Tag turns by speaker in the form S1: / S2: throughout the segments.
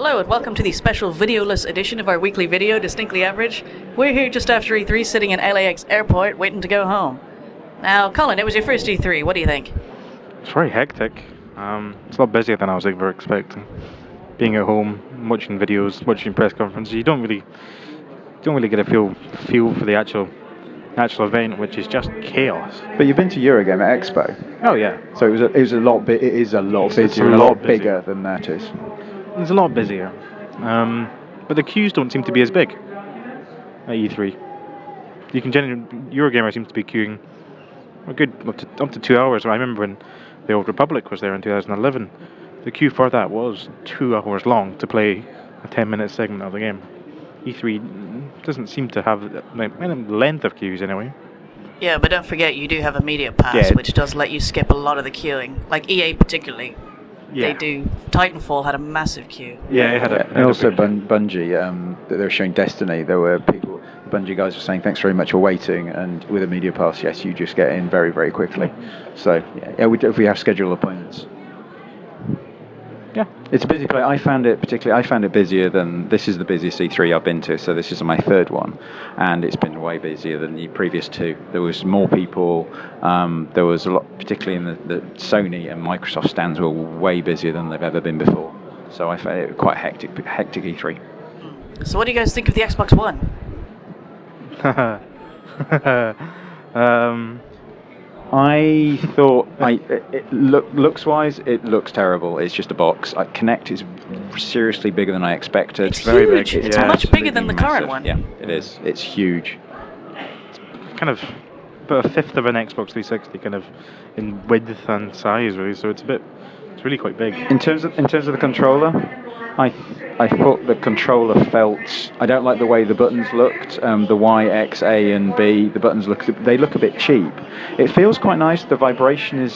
S1: Hello and welcome to the special videoless edition of our weekly video, Distinctly Average. We're here just after E3, sitting in LAX airport, waiting to go home. Now, Colin, it was your first E3, what do you think?
S2: It's very hectic. It's a lot busier than I was ever expecting. Being at home, watching videos, watching press conferences, you don't really get a feel for the actual event, which is just chaos.
S3: But you've been to Eurogamer Expo.
S2: Oh yeah.
S3: So it is a lot busier, a lot bigger than that is.
S2: It's a lot busier, but the queues don't seem to be as big at E3. You can Eurogamer seems to be queuing a good up to 2 hours. I remember when the Old Republic was there in 2011. The queue for that was 2 hours long to play a 10-minute segment of the game. E3 doesn't seem to have the length of queues anyway.
S1: Yeah, but don't forget you do have a media pass, which does let you skip a lot of the queuing. Like EA particularly. Yeah. They do. Titanfall had a massive queue.
S3: Yeah, it had and also Bungie, they were showing Destiny. There were people, the Bungie guys were saying, thanks very much for waiting, and with a media pass, yes, you just get in very, very quickly. So, yeah, we have scheduled appointments. Yeah, it's a busy place. I found it busier than, this is the busiest E3 I've been to, so this is my third one, and it's been way busier than the previous two. There was more people, there was a lot, particularly in the Sony and Microsoft stands were way busier than they've ever been before. So I found it quite hectic E3.
S1: So what do you guys think of the Xbox One?
S3: I thought, looks-wise, it looks terrible. It's just a box. Kinect is seriously bigger than I expected.
S1: It's very huge. Big. It's much bigger than the current one.
S3: Yeah, it is. It's huge.
S2: It's kind of about a fifth of an Xbox 360, kind of in width and size, really. So it's really quite big.
S3: In terms of the controller, I thought the controller felt. I don't like the way the buttons looked. The Y, X, A, and B. The buttons look a bit cheap. It feels quite nice. The vibration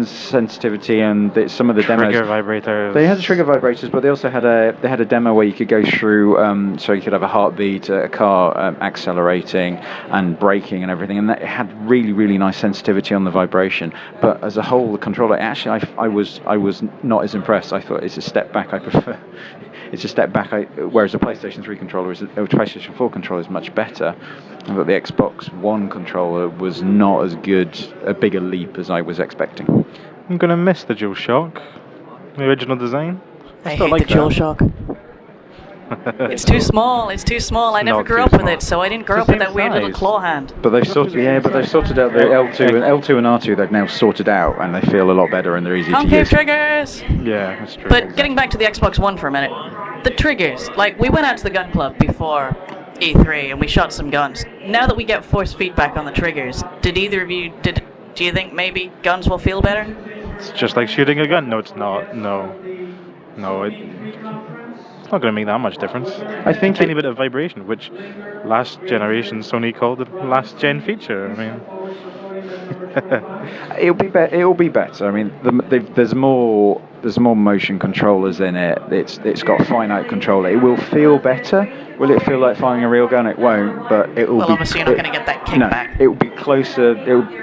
S3: sensitivity and some of the demos.
S2: Trigger vibrators.
S3: They had the trigger vibrators, but they also had a demo where you could go through. So you could have a heartbeat, a car accelerating and braking and everything, and that it had really, really nice sensitivity on the vibration. But as a whole, the controller actually, I was not as impressed. I thought it's a step back. I prefer. It's a step back, whereas a PlayStation 3 controller PlayStation 4 controller is much better. But the Xbox One controller was not as good, a bigger leap as I was expecting.
S2: I'm gonna miss the DualShock, the original design.
S1: I hate the DualShock. It's too small. I never grew up with it, so I didn't grow up with that weird little claw hand.
S3: But they've sorted out the L2 and R2. They've now sorted out, and they feel a lot better, and they're easy to use.
S1: Concave triggers.
S2: Yeah, that's true.
S1: But getting back to the Xbox One for a minute, the triggers. Like we went out to the gun club before E3, and we shot some guns. Now that we get force feedback on the triggers, do you think maybe guns will feel better?
S2: It's just like shooting a gun. No, it's not. No, it's not going to make that much difference. I think a tiny bit of vibration, which last generation Sony called the last gen feature. I mean,
S3: it'll be better. I mean, there's more motion controllers in it. It's got a finite controller. It will feel better. Will it feel like firing a real gun? It won't. But it will.
S1: Well, obviously you're not going to get that kickback.
S3: No, it will be closer.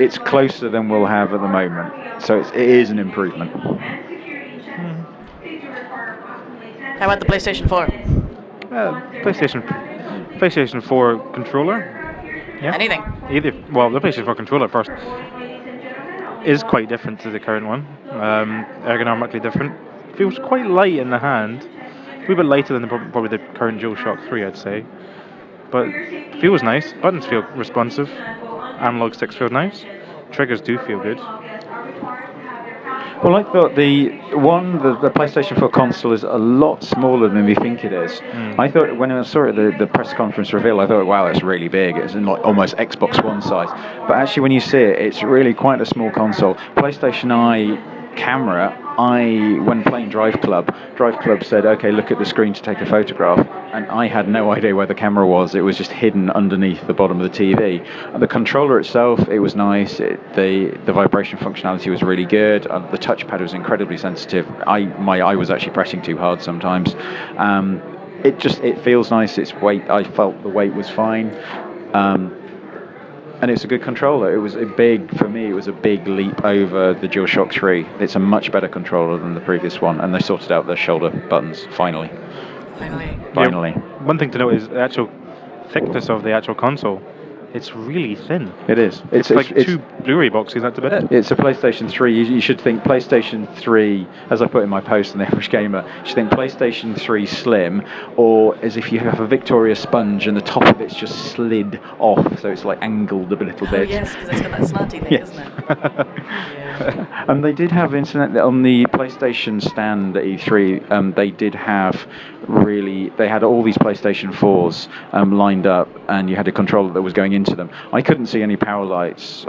S3: It's closer than we'll have at the moment. So it is an improvement.
S1: How about the PlayStation 4?
S2: PlayStation 4 controller. Yeah.
S1: Anything?
S2: Well, the PlayStation 4 controller first is quite different to the current one. Ergonomically different. Feels quite light in the hand. A little bit lighter than probably the current DualShock 3, I'd say. But feels nice. Buttons feel responsive. Analog sticks feel nice. Triggers do feel good.
S3: Well, I thought the PlayStation 4 console is a lot smaller than we think it is. I thought when I saw it at the press conference reveal, I thought, wow, it's really big. It's in like almost Xbox One size. But actually, when you see it, it's really quite a small console. PlayStation Eye camera, when playing Drive Club said, okay, look at the screen to take a photograph, and I had no idea where the camera was. It was just hidden underneath the bottom of the TV. And the controller itself, it was nice. The vibration functionality was really good. The touchpad was incredibly sensitive. My eye was actually pressing too hard sometimes. It feels nice. Its weight, I felt the weight was fine. And it's a good controller. It was a big, for me, it was a big leap over the DualShock 3. It's a much better controller than the previous one, and they sorted out the shoulder buttons, finally. Finally.
S2: Yeah, one thing to note is the actual thickness of the actual console. It's really thin.
S3: It is.
S2: It's like two Blu-ray boxes, that's about it.
S3: It's a PlayStation 3. You should think PlayStation 3, as I put in my post on the Average Gamer, you should think PlayStation 3 Slim, or as if you have a Victoria sponge and the top of it's just slid off, so it's like angled a little bit.
S1: Yes, because it's got that slanty thing, isn't it? Yeah.
S3: And they did have internet on the PlayStation stand at E3. They did have they had all these PlayStation 4s lined up, and you had a controller that was going into them. I couldn't see any power lights.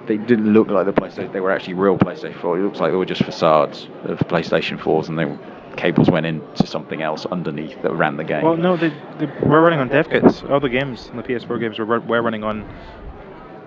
S3: They didn't look like the PlayStation. They were actually real PlayStation 4. It looks like they were just facades of PlayStation 4s, and cables went into something else underneath that ran the game.
S2: Well, no, they were running on dev kits. All the games, the PS4 games, were running on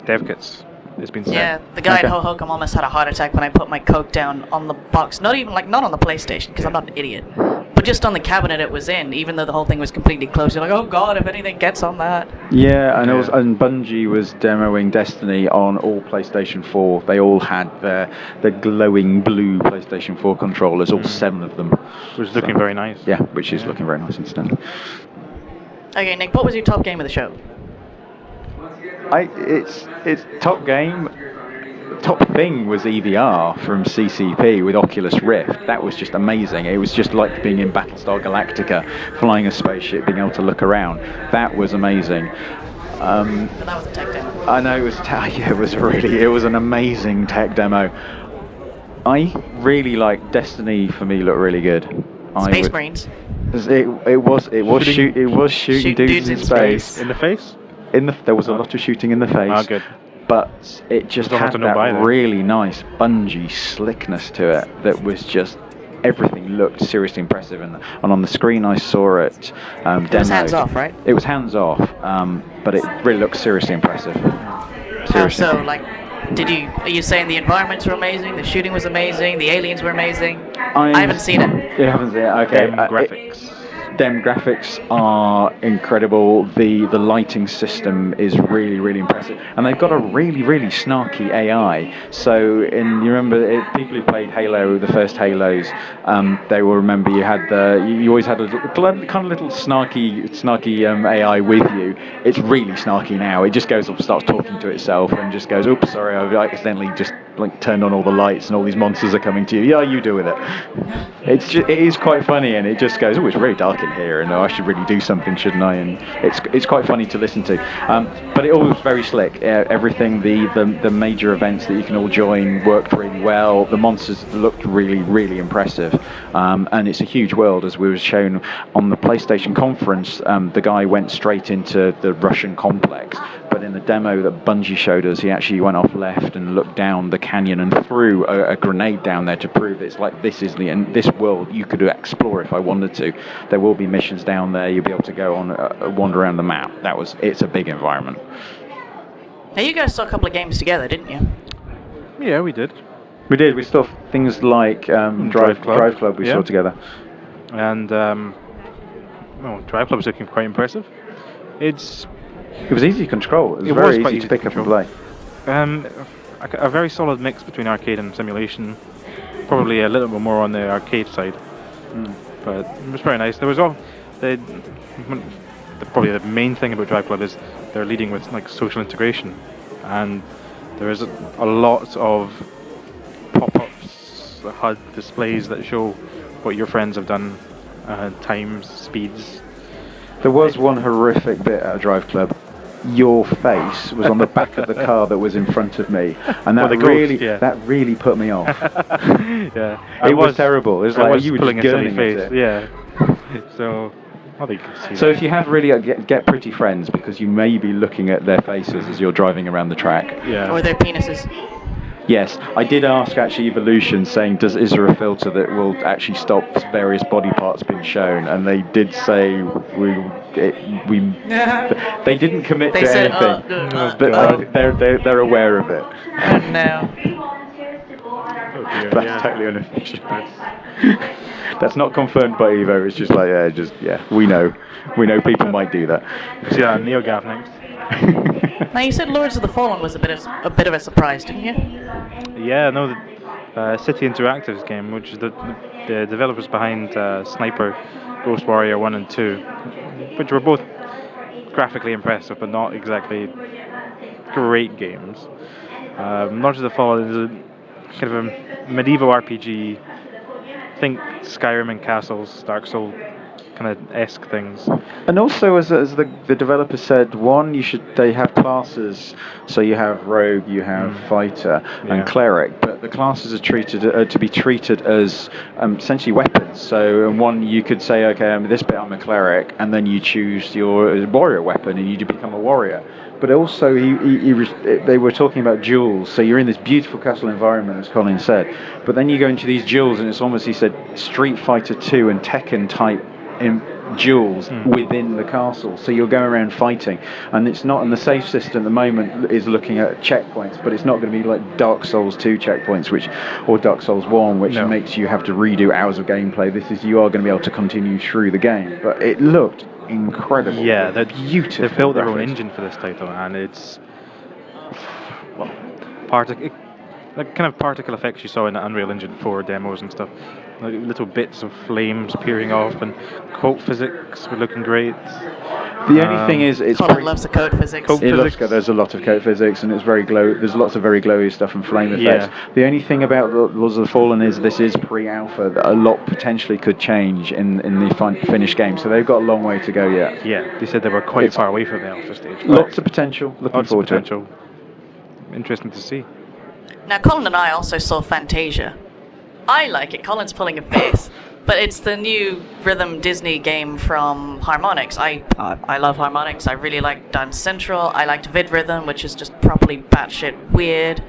S2: dev kits. It's been said.
S1: Yeah, the guy at Ho Hokum almost had a heart attack when I put my Coke down on the box. Not on the PlayStation, because I'm not an idiot. But just on the cabinet it was in, even though the whole thing was completely closed. You're like, oh god, if anything gets on that.
S3: Yeah, and Bungie was demoing Destiny on all PlayStation 4. They all had the glowing blue PlayStation 4 controllers, all 7 of them.
S2: Which is looking very nice.
S3: Yeah, which is looking very nice incidentally.
S1: Okay, Nick, what was your top game of the show?
S3: It's top game. Top thing was EVR from CCP with Oculus Rift. That was just amazing. It was just like being in Battlestar Galactica, flying a spaceship, being able to look around. That was amazing.
S1: But that was a tech demo.
S3: I know it was an amazing tech demo. I really like Destiny. For me, looked really good.
S1: Space Marines.
S3: It was shooting dudes in space.
S2: In the face?
S3: There was a lot of shooting in the face.
S2: Ah, good.
S3: But it just had that really nice Bungie slickness to it that was just, everything looked seriously impressive. And on the screen I saw it demoed.
S1: It was hands off, right?
S3: It was hands off, but it really looked seriously impressive.
S1: How so? Like, are you saying the environments were amazing, the shooting was amazing, the aliens were amazing? I haven't seen it.
S3: You haven't seen it? Okay.
S2: Graphics.
S3: Dem graphics are incredible. The lighting system is really, really impressive, and they've got a really, really snarky AI. So, you remember people who played Halo, the first Halos, they will remember you always had a kind of little snarky AI with you. It's really snarky now. It just goes up, starts talking to itself, and just goes, "Oops, sorry, I've accidentally just turned on all the lights, and all these monsters are coming to you. Yeah, you deal with it." It is quite funny, and it just goes, "Oh, it's very dark in here, and I should really do something, shouldn't I?" And it's quite funny to listen to. But it all was very slick. Everything, the major events that you can all join worked really well. The monsters looked really, really impressive, and it's a huge world, as we were shown on the PlayStation conference. The guy went straight into the Russian complex, but in the demo that Bungie showed us, he actually went off left and looked down the canyon and threw a grenade down there to prove it's like this world you could explore if I wanted to. There will be missions down there. You'll be able to go on wander around the map. It's a big environment.
S1: Now you guys saw a couple of games together, didn't you?
S2: Yeah, we did.
S3: We did. We saw things like Drive Club. We saw together.
S2: And Drive Club was looking quite impressive. It
S3: was easy to control. It was very easy to pick up and play.
S2: A very solid mix between arcade and simulation. Probably a little bit more on the arcade side, but it was very nice. There was probably the main thing about Drive Club is they're leading with social integration, and there is a lot of pop-ups, HUD displays that show what your friends have done, times, speeds.
S3: There was one horrific bit at Drive Club. Your face was on the back of the car that was in front of me, and that really put me off.
S2: Yeah,
S3: it was terrible. It was like you were
S2: pulling
S3: just
S2: a silly
S3: gurning
S2: face.
S3: at it.
S2: Yeah. So, I think you can see.
S3: So if you have really get pretty friends, because you may be looking at their faces as you're driving around the track.
S2: Yeah.
S1: Or their penises.
S3: Yes, I did ask actually Evolution, saying, is there a filter that will actually stop various body parts being shown? And they did say they didn't commit to anything, but they're aware of it.
S1: Oh no.
S3: That's totally unofficial. That's not confirmed by Evo. It's just like we know people might do that.
S2: See that on NeoGAF next.
S1: Now you said Lords of the Fallen was a bit of a surprise, didn't you?
S2: Yeah, no, the City Interactive's game, which is the developers behind Sniper, Ghost Warrior 1 and 2, which were both graphically impressive but not exactly great games. Lords of the Fallen is a kind of a medieval RPG. Think Skyrim and castles, Dark Souls kind of esque things.
S3: And also, as the developer said, they have classes. So you have rogue, you have fighter, and cleric. But the classes are to be treated as essentially weapons. So in one, you could say, okay, this bit I'm a cleric, and then you choose your warrior weapon, and you become a warrior. But also, they were talking about duels. So you're in this beautiful castle environment, as Colin said. But then you go into these duels, and it's almost, he said, Street Fighter 2 and Tekken type in duels within the castle, so you'll go around fighting, and it's not. And the save system at the moment is looking at checkpoints, but it's not going to be like Dark Souls 2 checkpoints, or Dark Souls 1, which makes you have to redo hours of gameplay. You are going to be able to continue through the game, but it looked incredible.
S2: Yeah, they're
S3: beautiful.
S2: They've built their own engine for this title, and it's the kind of particle effects you saw in the Unreal Engine 4 demos and stuff. Like little bits of flames peering off, and cult physics were looking great.
S3: The only thing is,
S1: Colin loves the code physics.
S3: There's a lot of code physics, and it's very glow. There's lots of very glowy stuff and flame effects. The only thing about Lords of the Fallen is this is pre-alpha. That a lot potentially could change in the finished game, so they've got a long way to go yet.
S2: Yeah, they said they were quite far away from the alpha stage.
S3: Lots of potential. Looking forward to it.
S2: Interesting to see.
S1: Now, Colin and I also saw Fantasia. I like it. Colin's pulling a face. But it's the new rhythm Disney game from Harmonix. I love Harmonix. I really like Dance Central. I liked Vid Rhythm, which is just properly batshit weird.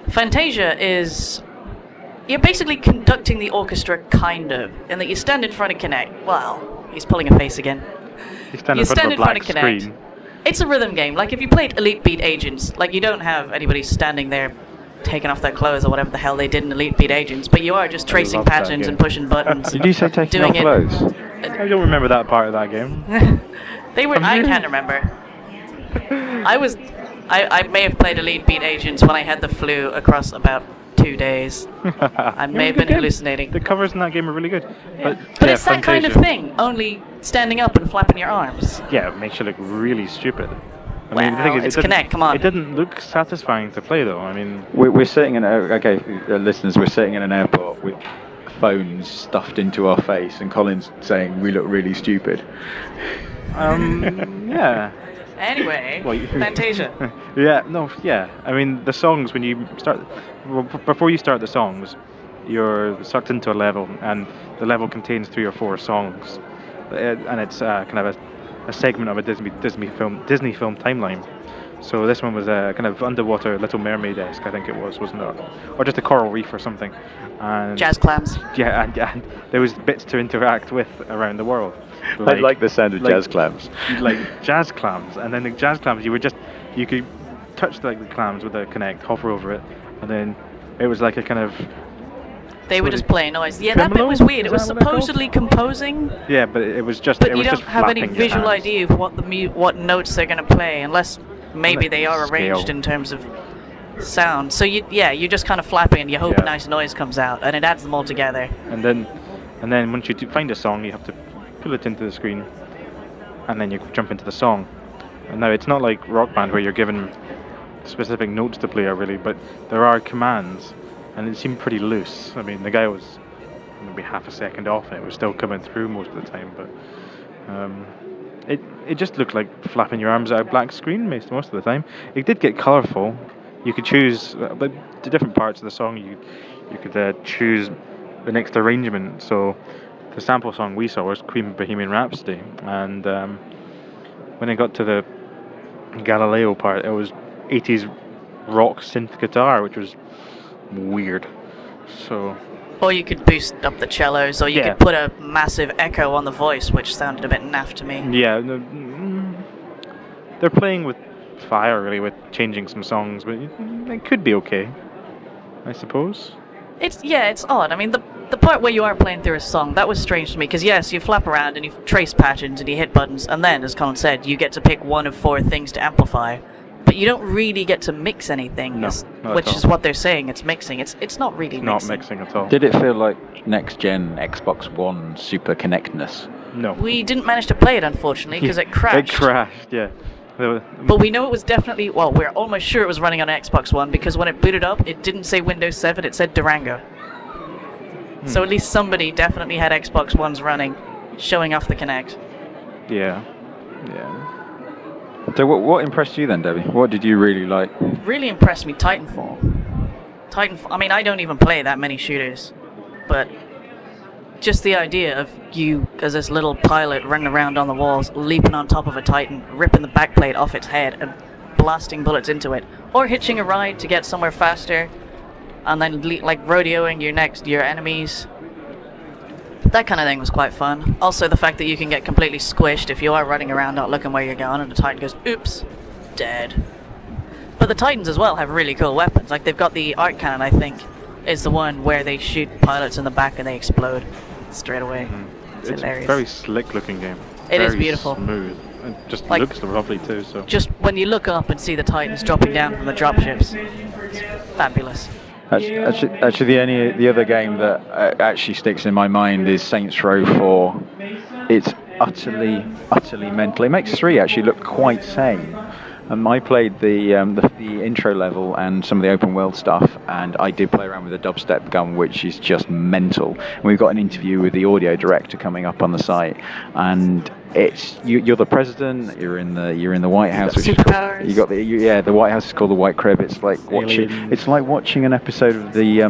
S1: Fantasia is... You're basically conducting the orchestra, kind of, in that you stand in front of Kinect. Well, he's pulling a face again.
S2: You stand in front of a black screen.
S1: It's a rhythm game. Like, if you played Elite Beat Agents, like, you don't have anybody standing there taking off their clothes or whatever the hell they did in Elite Beat Agents, but you are just tracing patterns and pushing buttons.
S3: Did you say taking off clothes?
S2: I don't remember that part of that game.
S1: I can't remember. I may have played Elite Beat Agents when I had the flu across about 2 days. I may have been hallucinating.
S2: The covers in that game are really good. But
S1: it's that kind of thing, only standing up and flapping your arms.
S2: Yeah, it makes you look really stupid.
S1: I mean, the thing is, it's Kinect, come on.
S2: It didn't look satisfying to play, though. I mean,
S3: we're sitting in listeners, we're sitting in an airport with phones stuffed into our face, and Colin's saying we look really stupid.
S2: Yeah.
S1: Anyway, Fantasia.
S2: Yeah. I mean, the songs, when you start, before you start the songs, you're sucked into a level, and the level contains 3 or 4 songs, and it's kind of a segment of a Disney film timeline. So this one was a kind of underwater Little Mermaid-esque, I think it was, wasn't it? Or just a coral reef or something. And
S1: jazz clams.
S2: Yeah, and there was bits to interact with around the world.
S3: I like the sound of jazz clams.
S2: Like jazz clams, and then the jazz clams, you could touch the clams with a Kinect, hover over it, and then it was like a kind of...
S1: They were just playing noise. Yeah, that bit was weird. It was supposedly composing.
S2: Yeah, but it was just.
S1: But you don't have any visual idea of what notes they're going to play, unless maybe they are arranged in terms of sound. So you're just kind of flapping, and you hope a nice noise comes out, and it adds them all together.
S2: And then once you find a song, you have to pull it into the screen, and then you jump into the song. And now it's not like Rock Band where you're given specific notes to play, really, but there are commands. And it seemed pretty loose. I mean, the guy was maybe half a second off, and it was still coming through most of the time. But it just looked like flapping your arms at a black screen most of the time. It did get colourful. You could choose, but the different parts of the song, you could choose the next arrangement. So the sample song we saw was Queen Bohemian Rhapsody, and when it got to the Galileo part, it was 80s rock synth guitar, which was weird. So,
S1: or you could boost up the cellos, or you could put a massive echo on the voice, which sounded a bit naff to me.
S2: Yeah, they're playing with fire, really, with changing some songs, but it could be okay, I suppose.
S1: It's odd. I mean, the part where you are playing through a song, that was strange to me, because yes, you flap around and you trace patterns and you hit buttons, and then, as Colin said, you get to pick one of 4 things to amplify. but you don't really get to mix anything,
S2: No, not
S1: which
S2: at all.
S1: is what they're saying. It's mixing. It's not really
S2: Not
S1: mixing.
S2: mixing at all.
S3: Did it feel like next-gen Xbox One Super Connectness?
S2: No.
S1: We didn't manage to play it, unfortunately, because it crashed.
S2: It crashed, yeah.
S1: But we know it was definitely, well, we're almost sure it was running on Xbox One, because when it booted up, it didn't say Windows 7, it said Durango. So at least somebody definitely had Xbox Ones running, showing off the Kinect.
S2: Yeah.
S3: So what impressed you then, Debbie? What did you really like?
S1: Really impressed me, Titanfall. I mean, I don't even play that many shooters, but just the idea of you as this little pilot running around on the walls, leaping on top of a Titan, ripping the backplate off its head and blasting bullets into it, or hitching a ride to get somewhere faster, and then like rodeoing your enemies. That kind of thing was quite fun. Also the fact that you can get completely squished if you are running around not looking where you're going and the Titan goes, oops, dead. But the Titans as well have really cool weapons. Like they've got the arc cannon, I think, is the one where they shoot pilots in the back and they explode straight away. It's hilarious.
S2: a very slick looking game.
S1: It is
S2: Very
S1: beautiful.
S2: Smooth. And just
S1: Like-
S2: looks lovely too, so.
S1: Just when you look up and see the Titans dropping down from the dropships, it's fabulous.
S3: Actually, the other game that actually sticks in my mind is Saints Row 4. It's utterly mental. It makes 3 actually look quite sane. I played the intro level and some of the open world stuff, and I did play around with a dubstep gun, which is just mental. And we've got an interview with the audio director coming up on the site, and you're the president. You're in the White House. Which is
S1: superpowers.
S3: you got the White House is called the White Crib. It's like watching an episode of the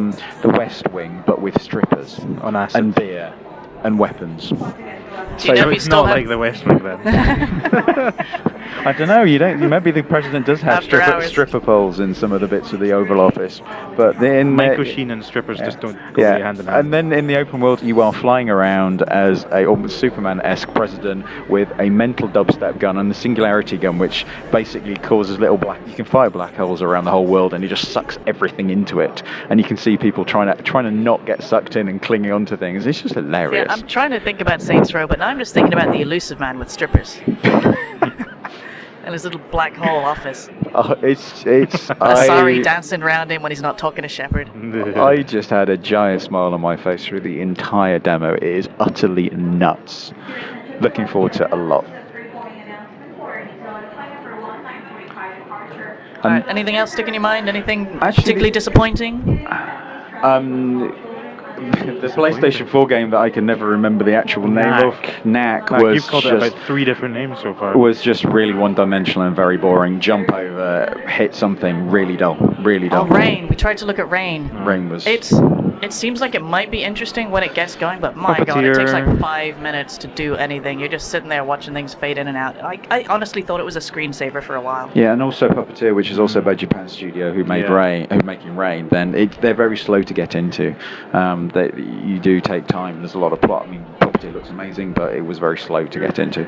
S3: West Wing, but with strippers
S2: On acid.
S3: and beer and weapons.
S1: Do you
S2: So
S1: know if you
S2: it's
S1: still
S2: not
S1: have...
S2: like the West Wing then.
S3: I don't know. Maybe the president does have
S1: After hours.
S3: stripper poles in some of the bits of the Oval Office, but in
S2: Michael Sheen and strippers just don't go
S3: yeah.
S2: really hand in hand.
S3: And then in the open world, you are flying around as a almost Superman-esque president with a mental dubstep gun and the singularity gun, which basically causes you can fire black holes around the whole world, and it just sucks everything into it. And you can see people trying to not get sucked in and clinging onto things. It's just hilarious.
S1: Yeah, I'm trying to think about Saints Row, but now I'm just thinking about the elusive man with strippers. And his little black hole office.
S3: It's
S1: Asari dancing around him when he's not talking to Shepard.
S3: I just had a giant smile on my face through the entire demo. It is utterly nuts. Looking forward to it a lot.
S1: Alright, anything else stick in your mind? Anything
S3: Actually-
S1: particularly disappointing?
S3: The PlayStation 4 game that I can never remember the actual name of, Knack, was
S2: You've called it
S3: just
S2: about 3 different names so far.
S3: was just really one-dimensional and very boring. Jump over, hit something, really dull.
S1: Oh, Rain. We tried to look at Rain.
S3: Rain was.
S1: It seems like it might be interesting when it gets going, but my god, it takes like 5 minutes to do anything. You're just sitting there watching things fade in and out. I honestly thought it was a screensaver for a while.
S3: Yeah, and also Puppeteer, which is also by Japan Studio, who made making Rain. Then they're very slow to get into. You do take time. There's a lot of plot. I mean, Puppeteer looks amazing, but it was very slow to get into.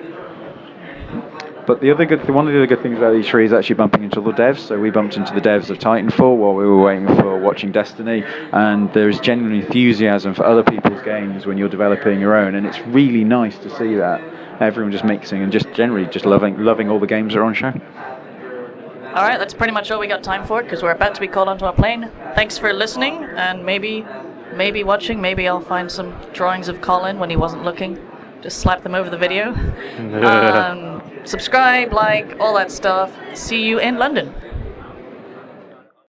S3: But one of the other good things about E3 is actually bumping into the devs. So we bumped into the devs of Titanfall while we were waiting for watching Destiny, and there is genuine enthusiasm for other people's games when you're developing your own, and it's really nice to see that everyone just mixing and just generally just loving all the games that are on show.
S1: Alright, that's pretty much all we got time for, because we're about to be called onto a plane. Thanks for listening, and maybe watching. Maybe I'll find some drawings of Colin when he wasn't looking. Just slap them over the video. Subscribe, like, all that stuff. See you in London.